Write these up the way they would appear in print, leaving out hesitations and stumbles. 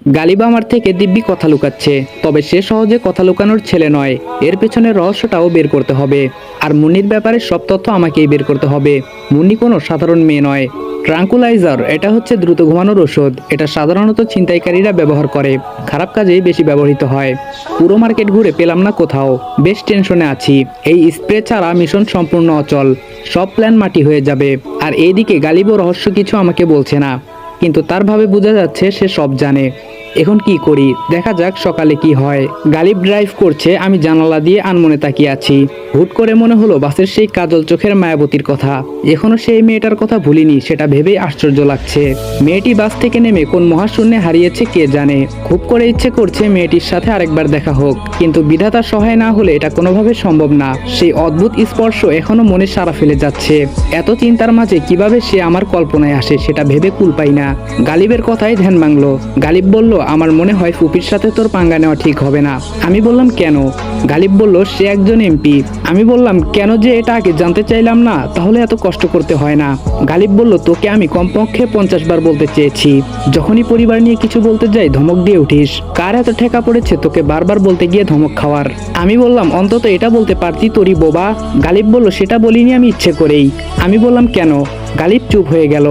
গালিব আমার থেকে দিব্যি কথা লুকাচ্ছে, তবে সে সহজে কথা লুকানোর ছেলে নয়। এর পেছনে রহস্যটাও বের করতে হবে। আর মুন্নির ব্যাপারে সব তথ্য আমাকেই বের করতে হবে। মুন্নি কোনো সাধারণ মেয়ে নয়। ট্রাঙ্কুলাইজার এটা হচ্ছে দ্রুত ঘুমানোর ওষুধ। এটা সাধারণত ছিনতাইকারীরা ব্যবহার করে, খারাপ কাজেই বেশি ব্যবহৃত হয়। পুরো মার্কেট ঘুরে পেলাম না কোথাও, বেশ টেনশনে আছি। এই স্প্রে ছাড়া মিশন সম্পূর্ণ অচল, সব প্ল্যান মাটি হয়ে যাবে। আর এইদিকে গালিবও রহস্য কিছু আমাকে বলছে না, কিন্তু তার ভাবে বোঝা যাচ্ছে সে সব জানে। এখন কি করি, দেখা যাক সকালে কি হয়। গালিব ড্রাইভ করছে, আমি জানালা দিয়ে আনমনে তাকিয়ে আছি। হুট করে মনে হলো বাসের সেই কাজল চোখের মায়াবতীর কথা। এখনো সেই মেয়েটার কথা ভুলিনি, সেটা ভেবেই আশ্চর্য লাগছে। মেয়েটি বাস থেকে নেমে কোন মহাশূন্যে হারিয়েছে কে জানে। খুব করে ইচ্ছে করছে মেয়েটির সাথে আরেকবার দেখা হোক, কিন্তু বিধাতার সহায় না হলে এটা কোনোভাবে সম্ভব না। সেই অদ্ভুত স্পর্শ এখনো মনে সাড়া ফেলে যাচ্ছে। এত চিন্তার মাঝে কিভাবে সে আমার কল্পনায় আসে সেটা ভেবে কুল পাই না। গালিবের কথাই ধ্যান ভাঙলো। গালিব বলল, আমার মনে হয় ফুপির সাথে তোর পাঙ্গা নেওয়া ঠিক হবে না। আমি বললাম কেন? গালিব বলল, সে একজন এমপি। আমি বললাম কেন যে এটা আগে জানতে চাইলাম না, তাহলে এত কষ্ট করতে হয় না। গালিব বলল, তোকে আমি কমপক্ষে 50 বার বলতে চেয়েছি, যখনই পরিবার নিয়ে কিছু বলতে যাই ধমক দিয়ে উঠিস। কার এত ঠেকা পড়েছে তোকে বারবার বলতে গিয়ে ধমক খাওয়ার? আমি বললাম অন্তত এটা বলতে পারতি তোরই বোবা। গালিব বলল, সেটা বলিনি আমি ইচ্ছে করেই। আমি বললাম কেন? গালিব চুপ হয়ে গেল।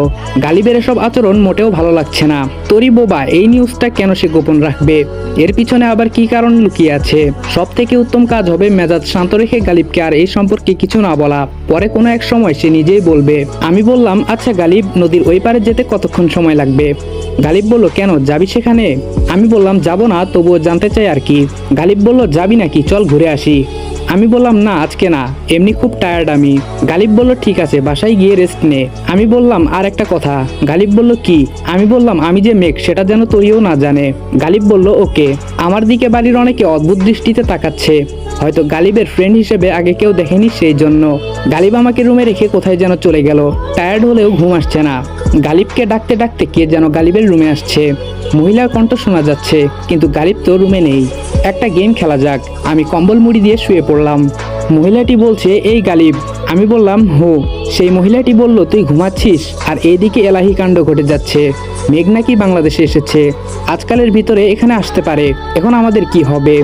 গালিবের এসব আচরণ মোটেও ভালো লাগছে না। তোরই বোবা এই নিউজটা কেন সে গোপন রাখবে? এর পিছনে আবার কি কারণ লুকিয়ে আছে? সব থেকে উত্তম কাজ হবে মেজাজ শান্ত রেখে গালিবকে আর এই সম্পর্কে কিছু না বলা। পরে কোনো এক সময় সে নিজেই বলবে। আমি বললাম, আচ্ছা গালিব, নদীর ওই পারে যেতে কতক্ষণ সময় লাগবে? গালিব বলল, কেন যাবি সেখানে? আমি বললাম যাব না, তবুও জানতে চাই আর কি। গালিব বলল, যাবি নাকি, চল ঘুরে আসি। আমি বললাম না, আজকে না, এমনি খুব টায়ার্ড আমি। গালিব বলল, ঠিক আছে, বাসায় গিয়ে রেস্ট নে। আমি বললাম আর একটা কথা। গালিব বলল, কি? আমি বললাম আমি যে মেঘ সেটা যেন তোরিও না জানে। গালিব বলল, ওকে। আমার দিকে বাড়ির অনেকে অদ্ভুত দৃষ্টিতে তাকাচ্ছে, হয়তো গালিবের ফ্রেন্ড হিসেবে আগে কেউ দেখেনি সেই জন্য। গালিব আমাকে রুমে রেখে কোথায় যেন চলে গেল। টায়ার্ড হলেও ঘুম আসছে না। গালিবকে ডাকতে ডাকতে কে যেন গালিবের রুমে আসছে। মহিলার কণ্ঠ শোনা যাচ্ছে, কিন্তু গালিব তো রুমে নেই। একটা গেম খেলা যাক। আমি কম্বল মুড়ি দিয়ে শুয়ে পড়লাম। মহিলাটি বলছে, এই গালিব। আমি বললাম হো। সেই মহিলাটি বলল, তুই ঘুমাচ্ছিস? আর এইদিকে এলাহি কাণ্ড ঘটে যাচ্ছে। মেঘ নাকি বাংলাদেশে এসেছে, আজকালের ভিতরে এখানে আসতে পারে। এখন আমাদের কি হবে?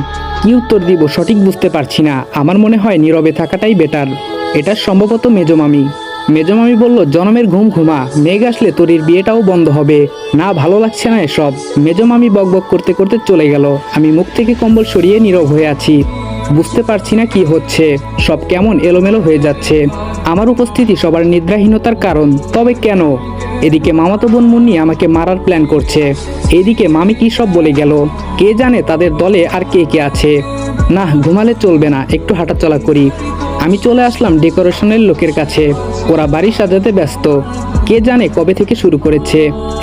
কি উত্তর দিব সঠিক বুঝতে পারছি না। আমার মনে হয় নীরবে থাকাটাই বেটার। এটা সম্ভবত মেজমামি। মেজমামি বলল, জনমের ঘুম ঘুমা, মেঘ আসলে তোরির বিয়েটাও বন্ধ হবে না। ভালো লাগছে না এসব। মেজমামি বকবক করতে করতে চলে গেল। আমি মুখ থেকে কম্বল সরিয়ে নীরব হয়ে আছি। বুঝতে পারছি না কি হচ্ছে, সব কেমন এলোমেলো হয়ে যাচ্ছে। আমার উপস্থিতি সবার নিদ্রাহীনতার কারণ, তবে কেন? এদিকে মামাতো বোন মুন্নি আমাকে মারার প্ল্যান করছে। এইদিকে মামি কি সব বলে গেল, কে জানে তাদের দলে আর কে কে আছে। না, ঘুমালে চলবে না, একটু হাঁটাচলা করি। আমি চলে আসলাম ডেকোরেশনের লোকের কাছে। ওরা বাড়ি সাজাতে ব্যস্ত। কে জানে কবে থেকে শুরু করেছে।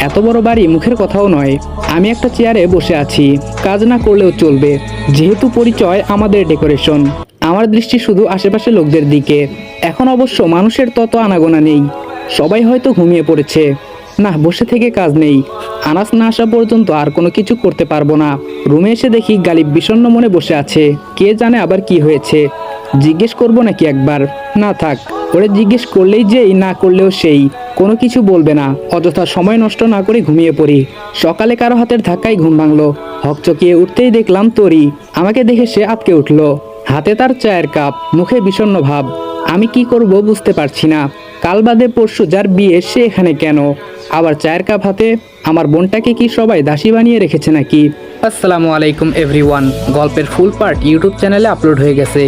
এত বড় বাড়ি মুখের কথাও নয়। আমি একটা চেয়ারে বসে আছি, কাজ না করলেও চলবে, যেহেতু পরিচয় আমাদের ডেকোরেশন। আমার দৃষ্টি শুধু আশেপাশে লোকদের দিকে। এখন অবশ্য মানুষের তত আনাগোনা নেই, সবাই হয়তো ঘুমিয়ে পড়েছে। না, বসে থেকে কাজ নেই। আনাস না আসা পর্যন্ত আর কোনো কিছু করতে পারবো না। রুমে এসে দেখি গালিব বিষণ্ণ মনে বসে আছে। কে জানে আবার কি হয়েছে। জিজ্ঞেস করবো নাকি একবার? না থাক, ওরে জিজ্ঞেস করলেই যেই, না করলেও সেই। কোনো কিছু বলবে না। অযথা সময় নষ্ট না করে ঘুমিয়ে পড়ি। সকালে কারো হাতের ধাক্কায় ঘুম ভাঙলো। হকচকিয়ে উঠতেই দেখলাম তরি। আমাকে দেখে সে আঁতকে উঠলো। হাতে তার চায়ের কাপ, মুখে বিষণ্ণ ভাব। আমি কি করব বুঝতে পারছি না। কাল বাদে পরশু যার বিয়ে সে এখানে কেন? আবার চায়ের কাপ হাতে। আমার বোনটাকে কি সবাই দাসী বানিয়ে রেখেছে নাকি? আসসালামু আলাইকুম এভরিওয়ান। গল্পের ফুল পার্ট ইউটিউব চ্যানেলে আপলোড হয়ে গেছে।